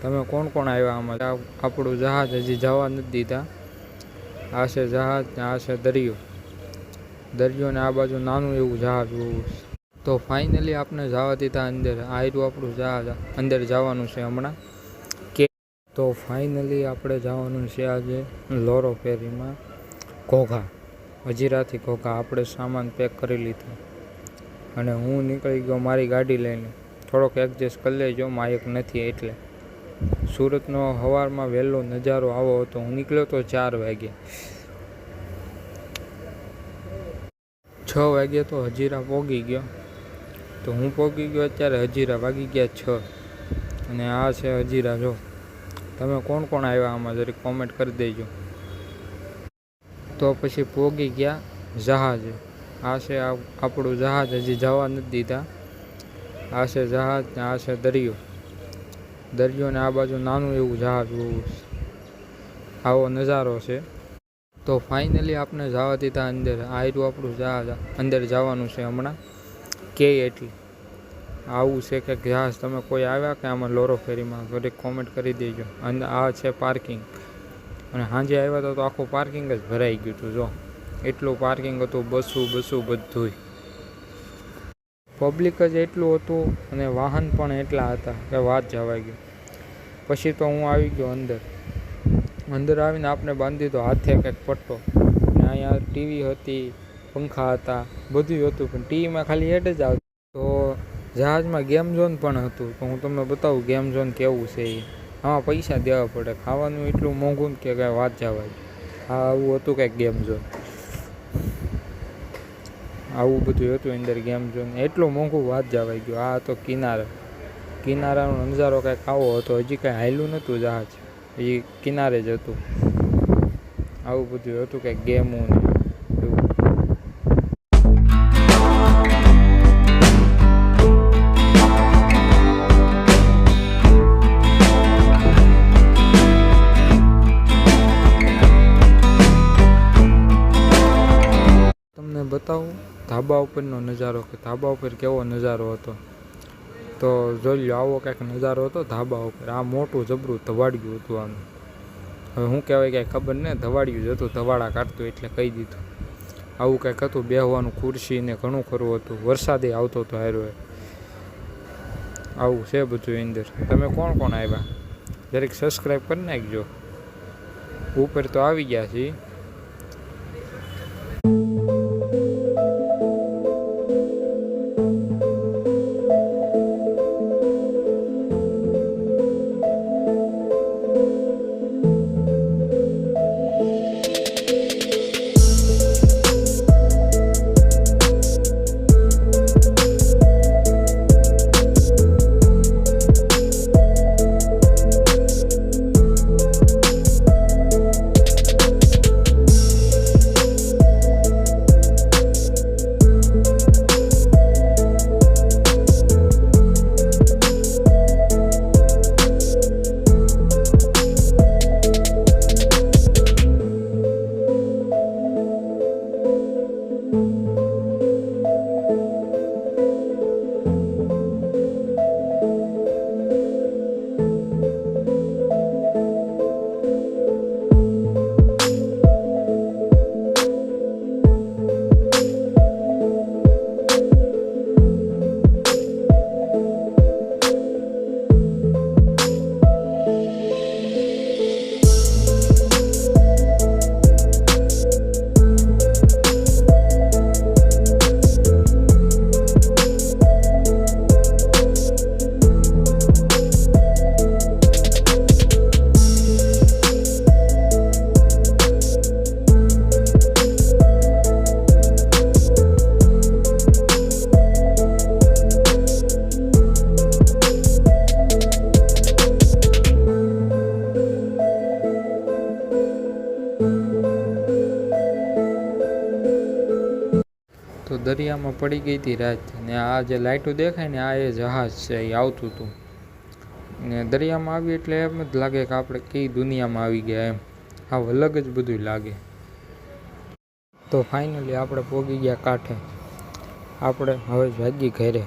તમે કોણ કોણ આવ્યા આમાં? આપણું જહાજ હજી જવા નથી દીધા. આ છે જહાજ ને આ છે દરિયો. દરિયો ને આ બાજુ નાનું એવું જહાજ હોવું. તો ફાઇનલી આપણે જવા દીધા અંદર. આ રહ્યું આપણું જહાજ, અંદર જવાનું છે હમણાં. તો ફાઇનલી આપણે જવાનું છે આજે લોરો ફેરીમાં ઘોઘા, હજીરાથી ઘોઘા. આપણે સામાન પેક કરી લીધો અને હું નીકળી ગયો મારી ગાડી લઈને. થોડોક એડજસ્ટ કરી લેજો, માયક નથી એટલે. સુરતનો સવારમાં વહેલો નજારો આવો હતો. હું નીકળ્યો તો 4 વાગે. 6 વાગે તો હજીરા પહોંચી ગયો. તો હું પહોંચી ગયો અત્યારે હજીરા, વાગી ગયા 6. અને આ છે હજીરા. જો તમે કોણ કોણ આવ્યા આમાં જરીક કોમેન્ટ કરી દેજો. તો પછી પહોંચી ગયા જહાજ. આ છે આપણું જહાજ, હજી જવા નથી દીધા. આ છે જહાજ ને આ છે દરિયો. દરિયો ને આ બાજુ નાનું એવું જહાજ હોવું. આવો નજારો છે. તો ફાઇનલી આપણે જવા દીધા અંદર. આ રહ્યું આપણું જહાજ, અંદર જવાનું છે હમણાં. કે એટલી આવું છે કે જહાજ. તમે કોઈ આવ્યા કે આમાં લોરો ફેરીમાં? દરેક કોમેન્ટ કરી દેજો. અને આ છે પાર્કિંગ. અને સાંજે આવ્યા તો આખું પાર્કિંગ જ ભરાઈ ગયું હતું. જો એટલું પાર્કિંગ હતું, બસું બધુંય. પબ્લિક જ એટલું હતું અને વાહન પણ એટલા હતા કે વાત જવા ગયું. પછી તો હું આવી ગયો અંદર. અંદર આવીને આપણે બાંધી દીધો હાથે કંઈક પટ્ટો. અને અહીંયા ટીવી હતી, પંખા હતા, બધું હતું. પણ ટીવીમાં ખાલી એડ જ આવતું. તો જહાજમાં ગેમ ઝોન પણ હતું. તો હું તમને બતાવું ગેમ ઝોન કેવું છે એ. આમાં પૈસા દેવા પડે. ખાવાનું એટલું મોંઘું કે કાંઈ વાત જવા. હા, આવું હતું કંઈક ગેમ ઝોન. આવું બધું હતું અંદર ગેમ ઝોન. એટલું મોંઘું વાત જવાઈ ગયું. આ હતો કિનારાનો નજારો કંઈક આવો હતો. હજી કાંઈ હાલ્યું નહોતું જહાજ, હજી કિનારે જ હતું. આવું બધું હતું કંઈક ગેમું ને એવું. તમને બતાવું ધાબા ઉપરનો નજારો, કે ધાબા ઉપર કેવો નજારો હતો. તો જોઈ લો, આવો કંઈક નજારો હતો ધાબા ઉપર. આ મોટું જબરું ધવાડિયું હતું આનું. હવે શું કહેવાય કાંઈ ખબર ને, ધવાડિયું જ હતું. ધવાડા કાઢતું એટલે કહી દીધું. આવું કંઈક હતું. બેહવાનું ખુરશી ને ઘણું ખરું હતું. વરસાદે આવતો હતો હારો. આવું છે બધું અંદર. તમે કોણ કોણ આવ્યા જરીક સબસ્ક્રાઈબ કરી નાખજો. ઉપર તો આવી ગયા છીએ. તો દરિયામાં પડી ગઈ હતી રાત. ને આ જે લાઇટો દેખાય ને, આ એ જહાજ છે, એ આવતું હતું. ને દરિયામાં આવી એટલે એમ જ લાગે કે આપણે કઈ દુનિયામાં આવી ગયા એમ. આ અલગ જ બધું લાગે. તો ફાઇનલી આપણે પહોંચી ગયા કાંઠે. આપણે હવે ભાગી ઘરે.